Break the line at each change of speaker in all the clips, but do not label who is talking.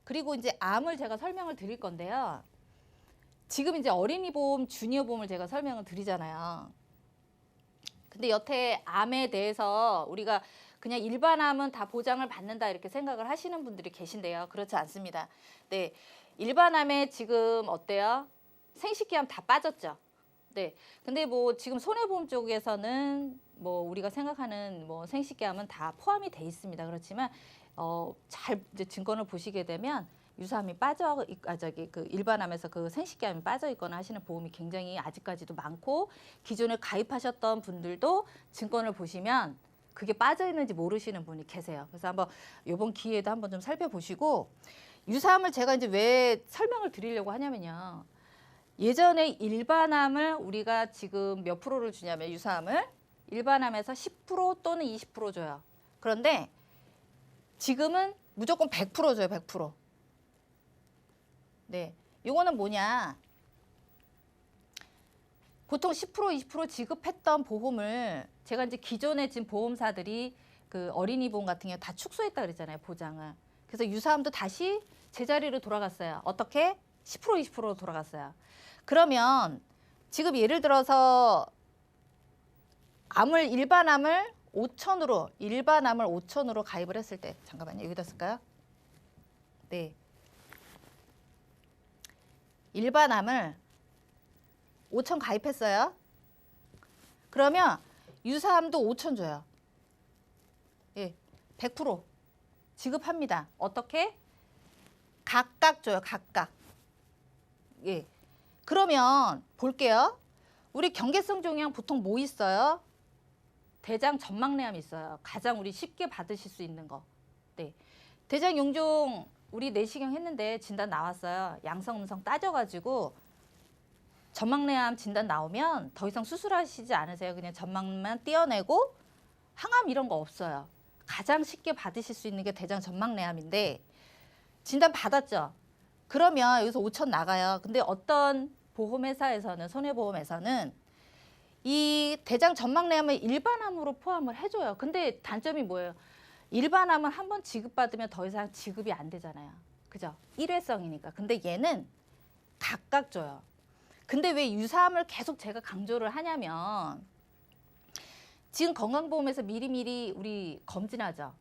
그리고 이제 암을 제가 설명을 드릴 건데요. 지금 이제 어린이 보험, 주니어 보험을 제가 설명을 드리잖아요. 근데 여태 암에 대해서 우리가 그냥 일반 암은 다 보장을 받는다 이렇게 생각을 하시는 분들이 계신데요. 그렇지 않습니다. 네, 일반 암에 지금 어때요? 생식기암 다 빠졌죠. 네, 근데 뭐 지금 손해보험 쪽에서는 뭐 우리가 생각하는 뭐 생식기암은 다 포함이 돼 있습니다. 그렇지만 잘 이제 증권을 보시게 되면 유사암이 빠져, 저기 그 일반암에서 그 생식기암이 빠져 있거나 하시는 보험이 굉장히 아직까지도 많고, 기존에 가입하셨던 분들도 증권을 보시면 그게 빠져 있는지 모르시는 분이 계세요. 그래서 한번 이번 기회에도 한번 좀 살펴보시고, 유사암을 제가 이제 왜 설명을 드리려고 하냐면요. 예전에 일반암을 우리가 지금 몇 프로를 주냐면, 유사암을 일반암에서 10% 또는 20% 줘요. 그런데 지금은 무조건 100% 줘요. 100%. 네, 요거는 뭐냐? 보통 10% 20% 지급했던 보험을 제가 이제 기존에 지금 보험사들이 그 어린이 보험 같은 경우 다 축소했다 그랬잖아요, 보장을. 그래서 유사암도 다시 제자리로 돌아갔어요. 어떻게? 10% 20%로 돌아갔어요. 그러면 지금 예를 들어서 일반암을 5천으로 가입을 했을 때, 잠깐만요, 여기다 쓸까요? 네. 일반암을 5천 가입했어요. 그러면 유사암도 5천 줘요. 예, 100% 지급합니다. 어떻게? 각각 줘요. 각각. 예. 그러면 볼게요. 우리 경계성 종양 보통 뭐 있어요? 대장 전막내암 있어요. 가장 우리 쉽게 받으실 수 있는 거. 네. 대장 용종 우리 내시경 했는데 진단 나왔어요. 양성 음성 따져가지고 전막내암 진단 나오면 더 이상 수술하시지 않으세요. 그냥 전막만 떼어내고 항암 이런 거 없어요. 가장 쉽게 받으실 수 있는 게 대장 전막내암인데, 진단 받았죠. 그러면 여기서 5천 나가요. 근데 어떤 보험회사에서는, 손해보험에서는 이 대장 전막내암을 일반암으로 포함을 해줘요. 근데 단점이 뭐예요? 일반암은 한 번 지급받으면 더 이상 지급이 안 되잖아요. 그죠? 일회성이니까. 근데 얘는 각각 줘요. 근데 왜 유사암을 계속 제가 강조를 하냐면, 지금 건강보험에서 미리미리 우리 검진하죠.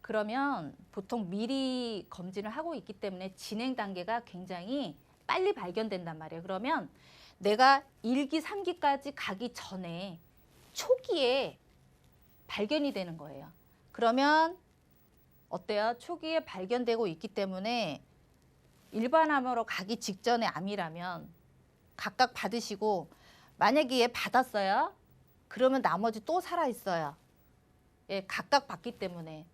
그러면 보통 미리 검진을 하고 있기 때문에 진행 단계가 굉장히 빨리 발견된단 말이에요. 그러면 내가 1기, 3기까지 가기 전에 초기에 발견이 되는 거예요. 그러면 어때요? 초기에 발견되고 있기 때문에 일반암으로 가기 직전의 암이라면 각각 받으시고, 만약에 얘 받았어요? 그러면 나머지 또 살아있어요. 예, 각각 받기 때문에.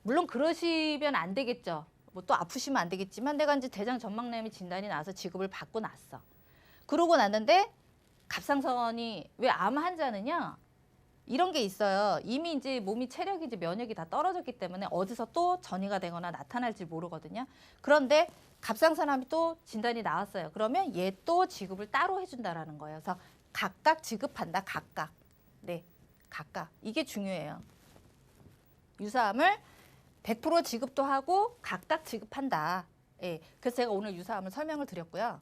물론 그러시면 안 되겠죠. 뭐 또 아프시면 안 되겠지만, 내가 이제 대장 전막내암이 진단이 나서 지급을 받고 났어. 그러고 났는데 갑상선이, 왜 암 환자는요, 이런 게 있어요. 이미 이제 몸이 체력이 이제 면역이 다 떨어졌기 때문에 어디서 또 전이가 되거나 나타날지 모르거든요. 그런데 갑상선암이 또 진단이 나왔어요. 그러면 얘 또 지급을 따로 해준다라는 거예요. 그래서 각각 지급한다. 각각. 네, 각각. 이게 중요해요. 유사암을 100% 지급도 하고 각각 지급한다. 예, 그래서 제가 오늘 유사암을 설명을 드렸고요.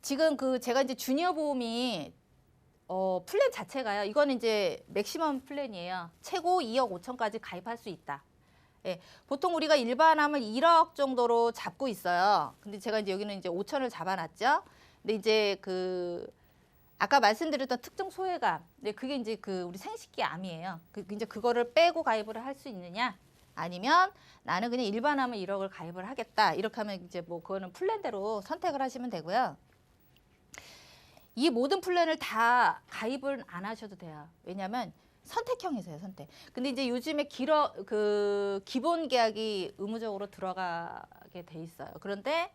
지금 제가 이제 주니어 보험이 플랜 자체가요. 이거는 이제 맥시멈 플랜이에요. 최고 2억 5천까지 가입할 수 있다. 예, 보통 우리가 일반암을 1억 정도로 잡고 있어요. 근데 제가 이제 여기는 이제 5천을 잡아놨죠. 근데 이제 아까 말씀드렸던 특정 소외감, 네, 그게 이제 우리 생식기 암이에요. 이제 그거를 빼고 가입을 할 수 있느냐? 아니면 나는 그냥 일반암을 1억을 가입을 하겠다. 이렇게 하면 이제 뭐 그거는 플랜대로 선택을 하시면 되고요. 이 모든 플랜을 다 가입을 안 하셔도 돼요. 왜냐하면 선택형이세요, 선택. 근데 이제 요즘에 기본 계약이 의무적으로 들어가게 돼 있어요. 그런데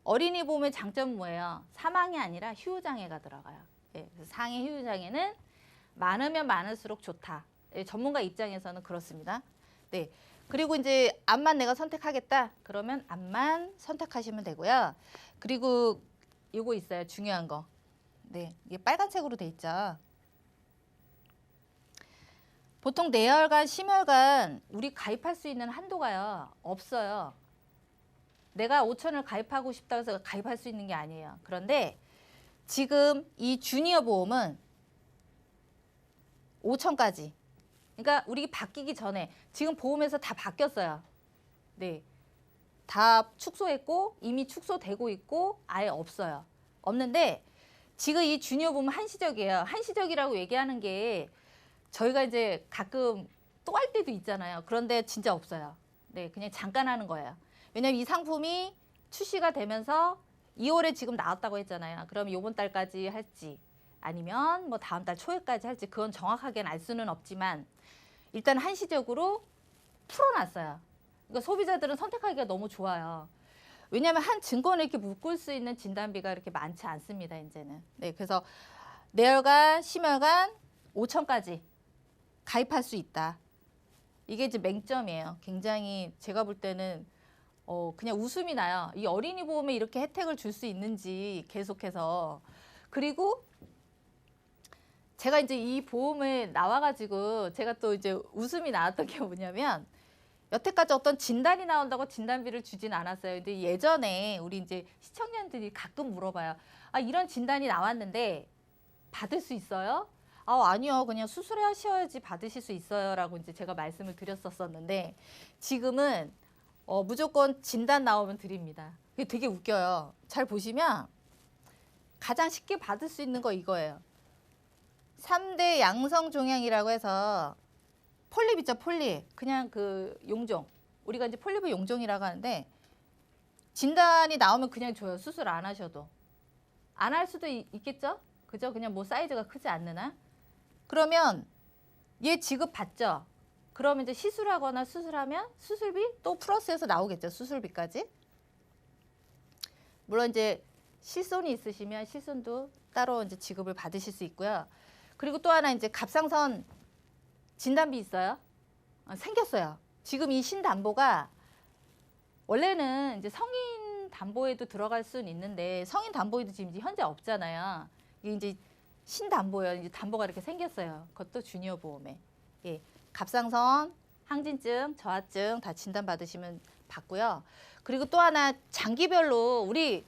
어린이 보험의 장점은 뭐예요? 사망이 아니라 휴유장애가 들어가요. 예, 그래서 상해 휴유장애는 많으면 많을수록 좋다. 예, 전문가 입장에서는 그렇습니다. 네. 그리고 이제 암만 내가 선택하겠다. 그러면 암만 선택하시면 되고요. 그리고 이거 있어요. 중요한 거. 네, 이게 빨간색으로 돼 있죠. 보통 내혈관, 심혈관 우리 가입할 수 있는 한도가요, 없어요. 내가 5천을 가입하고 싶다고 해서 가입할 수 있는 게 아니에요. 그런데 지금 이 주니어 보험은 5천까지. 그러니까 우리 바뀌기 전에 지금 보험에서 다 바뀌었어요. 네, 다 축소했고 이미 축소되고 있고 아예 없어요. 없는데 지금 이 주니어 보험은 한시적이에요. 한시적이라고 얘기하는 게 저희가 이제 가끔 또 할 때도 있잖아요. 그런데 진짜 없어요. 네, 그냥 잠깐 하는 거예요. 왜냐면 이 상품이 출시가 되면서 2월에 지금 나왔다고 했잖아요. 그럼 이번 달까지 할지 아니면 뭐 다음 달 초에까지 할지 그건 정확하게는 알 수는 없지만 일단 한시적으로 풀어놨어요. 그러니까 소비자들은 선택하기가 너무 좋아요. 왜냐하면 한 증권을 이렇게 묶을 수 있는 진단비가 이렇게 많지 않습니다. 이제는. 네, 그래서 내열간, 심혈관 5천까지 가입할 수 있다. 이게 이제 맹점이에요. 굉장히 제가 볼 때는 그냥 웃음이 나요. 이 어린이 보험에 이렇게 혜택을 줄 수 있는지 계속해서. 그리고 제가 이제 이 보험에 나와가지고 제가 또 이제 웃음이 나왔던 게 뭐냐면 여태까지 어떤 진단이 나온다고 진단비를 주진 않았어요. 근데 예전에 우리 이제 시청자들이 가끔 물어봐요. 아, 이런 진단이 나왔는데 받을 수 있어요? 아, 아니요. 그냥 수술하셔야지 받으실 수 있어요. 라고 이제 제가 말씀을 드렸었는데 지금은 무조건 진단 나오면 드립니다. 이게 되게 웃겨요. 잘 보시면 가장 쉽게 받을 수 있는 거 이거예요. 3대 양성종양이라고 해서 폴립 있죠, 폴립. 그냥 그 용종. 우리가 이제 폴립을 용종이라고 하는데 진단이 나오면 그냥 줘요. 수술 안 하셔도. 안 할 수도 있겠죠? 그죠? 그냥 뭐 사이즈가 크지 않는 한. 그러면 얘 지급 받죠? 그러면 이제 시술하거나 수술하면 수술비 또 플러스해서 나오겠죠. 수술비까지. 물론 이제 실손이 있으시면 실손도 따로 이제 지급을 받으실 수 있고요. 그리고 또 하나 이제 갑상선 진단비 있어요. 생겼어요. 지금 이 신담보가 원래는 이제 성인 담보에도 들어갈 수는 있는데 성인 담보에도 지금 이제 현재 없잖아요. 이게 이제 신담보예요. 이제 담보가 이렇게 생겼어요. 그것도 주니어 보험에. 예. 갑상선, 항진증, 저하증 다 진단 받으시면 받고요. 그리고 또 하나 장기별로 우리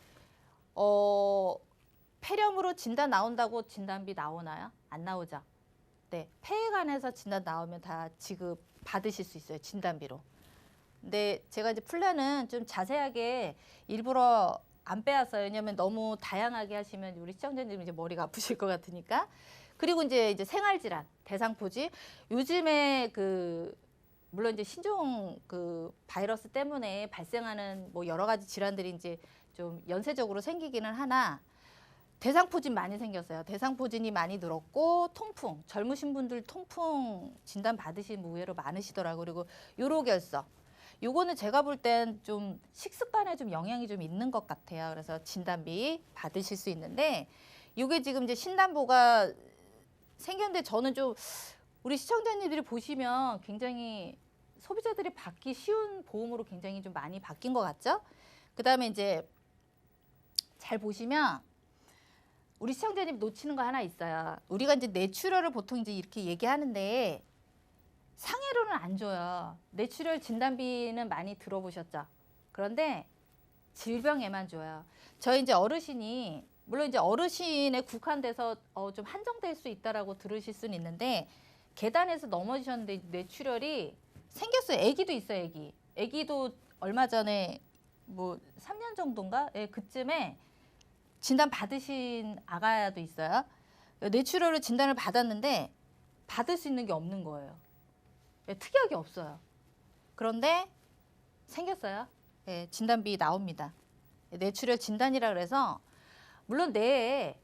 폐렴으로 진단 나온다고 진단비 나오나요? 안 나오죠. 네, 폐해관에서 진단 나오면 다 지급 받으실 수 있어요. 진단비로. 근데 제가 이제 플랜은 좀 자세하게 일부러 안 빼왔어요. 왜냐면 너무 다양하게 하시면 우리 시청자님 이제 머리가 아프실 것 같으니까. 그리고 이제 생활질환, 대상포지. 요즘에 물론 이제 신종 바이러스 때문에 발생하는 뭐 여러 가지 질환들이 이제 좀 연쇄적으로 생기기는 하나 대상포진 많이 생겼어요. 대상포진이 많이 늘었고 통풍, 젊으신 분들 통풍 진단 받으신 분 의외로 많으시더라고요. 그리고 요로결석. 요거는 제가 볼 땐 좀 식습관에 좀 영향이 좀 있는 것 같아요. 그래서 진단비 받으실 수 있는데 요게 지금 이제 신담보가 생겼는데 저는 좀 우리 시청자님들이 보시면 굉장히 소비자들이 받기 쉬운 보험으로 굉장히 좀 많이 바뀐 것 같죠? 그다음에 이제 잘 보시면 우리 시청자님 놓치는 거 하나 있어요. 우리가 이제 뇌출혈을 보통 이제 이렇게 얘기하는데 상해로는 안 줘요. 뇌출혈 진단비는 많이 들어보셨죠? 그런데 질병에만 줘요. 저희 이제 어르신이 물론 이제 어르신에 국한돼서 좀 한정될 수 있다라고 들으실 수는 있는데 계단에서 넘어지셨는데 뇌출혈이 생겼어요. 아기도 있어요, 아기. 아기도 얼마 전에 뭐 3년 정도인가? 예, 그쯤에 진단 받으신 아가도 있어요. 뇌출혈을 진단을 받았는데 받을 수 있는 게 없는 거예요. 예, 특이하게 없어요. 그런데 생겼어요. 예, 진단비 나옵니다. 뇌출혈 진단이라 그래서 물론 뇌에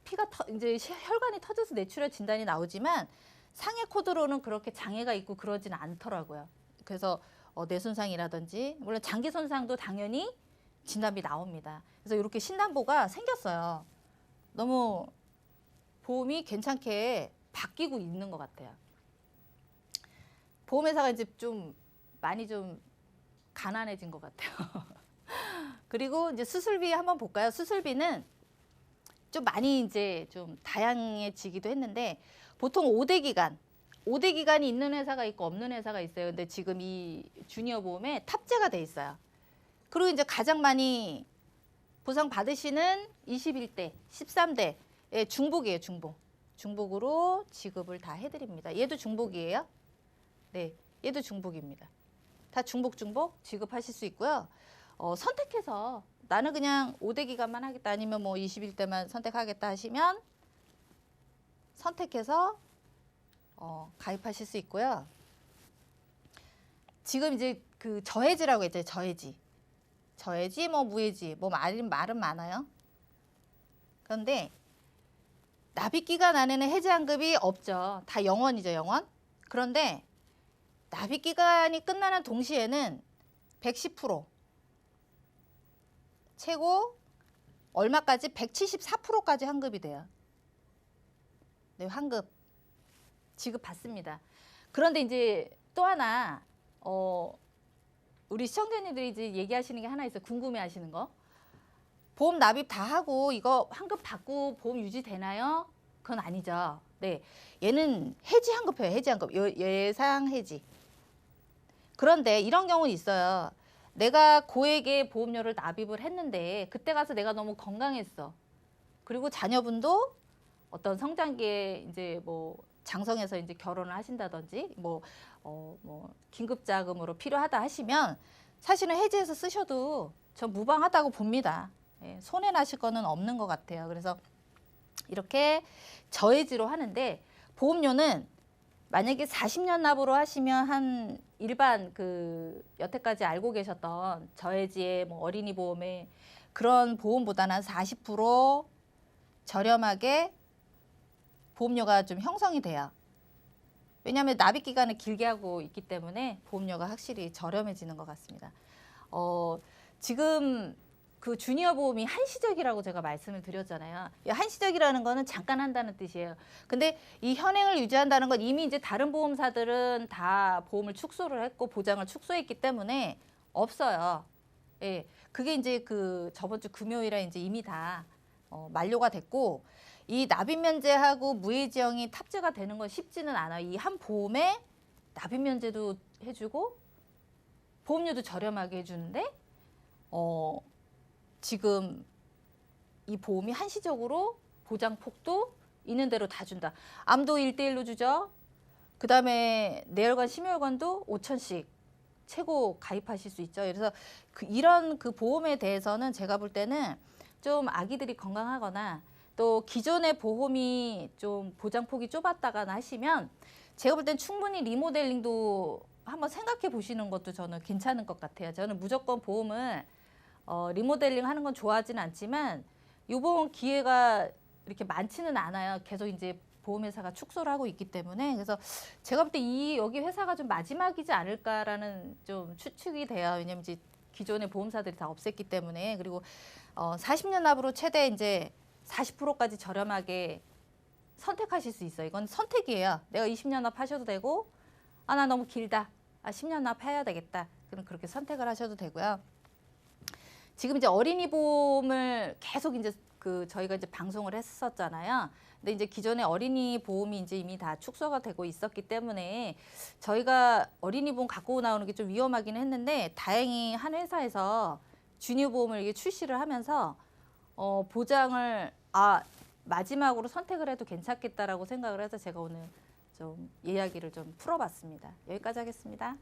피가 이제 혈관이 터져서 뇌출혈 진단이 나오지만 상해 코드로는 그렇게 장애가 있고 그러지는 않더라고요. 그래서 뇌 손상이라든지 물론 장기 손상도 당연히 진단비 나옵니다. 그래서 이렇게 신담보가 생겼어요. 너무 보험이 괜찮게 바뀌고 있는 것 같아요. 보험회사가 이제 좀 많이 좀 가난해진 것 같아요. 그리고 이제 수술비 한번 볼까요? 수술비는 좀 많이 이제 좀 다양해지기도 했는데 보통 5대 기간, 5대 기간이 있는 회사가 있고 없는 회사가 있어요. 근데 지금 이 주니어 보험에 탑재가 돼 있어요. 그리고 이제 가장 많이 보상 받으시는 21대, 13대 중복이에요, 중복. 중복으로 지급을 다 해드립니다. 얘도 중복이에요. 네, 얘도 중복입니다. 다 중복 지급하실 수 있고요. 선택해서 나는 그냥 5대 기간만 하겠다 아니면 뭐 21대만 선택하겠다 하시면 선택해서 가입하실 수 있고요. 지금 이제 그 저해지라고 했죠. 저해지 뭐 무해지 뭐 말은 많아요. 그런데 납입기간 안에는 해지환급이 없죠. 다 영원이죠, 영원. 그런데 납입기간이 끝나는 동시에는 110% 최고 얼마까지 174%까지 환급이 돼요. 네, 환급 지급받습니다. 그런데 이제 또 하나 우리 시청자님들이 이제 얘기하시는 게 하나 있어요. 궁금해하시는 거. 보험 납입 다 하고 이거 환급 받고 보험 유지되나요? 그건 아니죠. 네, 얘는 해지 환급해요. 해지 환급 예상 해지. 그런데 이런 경우는 있어요. 내가 고액의 보험료를 납입을 했는데 그때 가서 내가 너무 건강했어. 그리고 자녀분도 어떤 성장기에 이제 뭐 장성해서 이제 결혼을 하신다든지 뭐 긴급 자금으로 필요하다 하시면 사실은 해지해서 쓰셔도 전 무방하다고 봅니다. 예, 손해 나실 거는 없는 것 같아요. 그래서 이렇게 저해지로 하는데 보험료는 만약에 40년 납으로 하시면 한 일반 그 여태까지 알고 계셨던 저해지의 뭐 어린이 보험에 그런 보험보다는 40% 저렴하게 보험료가 좀 형성이 돼요. 왜냐하면 납입 기간을 길게 하고 있기 때문에 보험료가 확실히 저렴해지는 것 같습니다. 지금 그 주니어 보험이 한시적이라고 제가 말씀을 드렸잖아요. 한시적이라는 거는 잠깐 한다는 뜻이에요. 근데 이 현행을 유지한다는 건 이미 이제 다른 보험사들은 다 보험을 축소를 했고 보장을 축소했기 때문에 없어요. 예, 그게 이제 그 저번 주 금요일에 이제 이미 다 만료가 됐고 이 납입 면제하고 무해지형이 탑재가 되는 건 쉽지는 않아요. 이 한 보험에 납입 면제도 해주고 보험료도 저렴하게 해주는데 지금 이 보험이 한시적으로 보장폭도 있는 대로 다 준다. 암도 1대1로 주죠. 그 다음에 뇌혈관, 심혈관도 5천씩 최고 가입하실 수 있죠. 그래서 이런 그 보험에 대해서는 제가 볼 때는 좀 아기들이 건강하거나 또 기존의 보험이 좀 보장폭이 좁았다거나 하시면 제가 볼 땐 충분히 리모델링도 한번 생각해 보시는 것도 저는 괜찮은 것 같아요. 저는 무조건 보험을 리모델링 하는 건 좋아하진 않지만 요번 기회가 이렇게 많지는 않아요. 계속 이제 보험회사가 축소를 하고 있기 때문에 그래서 제가 볼 때 여기 회사가 좀 마지막이지 않을까라는 좀 추측이 돼요. 왜냐면 이제 기존의 보험사들이 다 없앴기 때문에 그리고 40년 납으로 최대 이제 40%까지 저렴하게 선택하실 수 있어요. 이건 선택이에요. 내가 20년 납 하셔도 되고 나 너무 길다. 10년 납 해야 되겠다. 그럼 그렇게 선택을 하셔도 되고요. 지금 이제 어린이 보험을 계속 이제 저희가 이제 방송을 했었잖아요. 근데 이제 기존의 어린이 보험이 이제 이미 다 축소가 되고 있었기 때문에 저희가 어린이 보험 갖고 나오는 게 좀 위험하긴 했는데 다행히 한 회사에서 주니어 보험을 이게 출시를 하면서 보장을 마지막으로 선택을 해도 괜찮겠다라고 생각을 해서 제가 오늘 좀 이야기를 좀 풀어봤습니다. 여기까지 하겠습니다.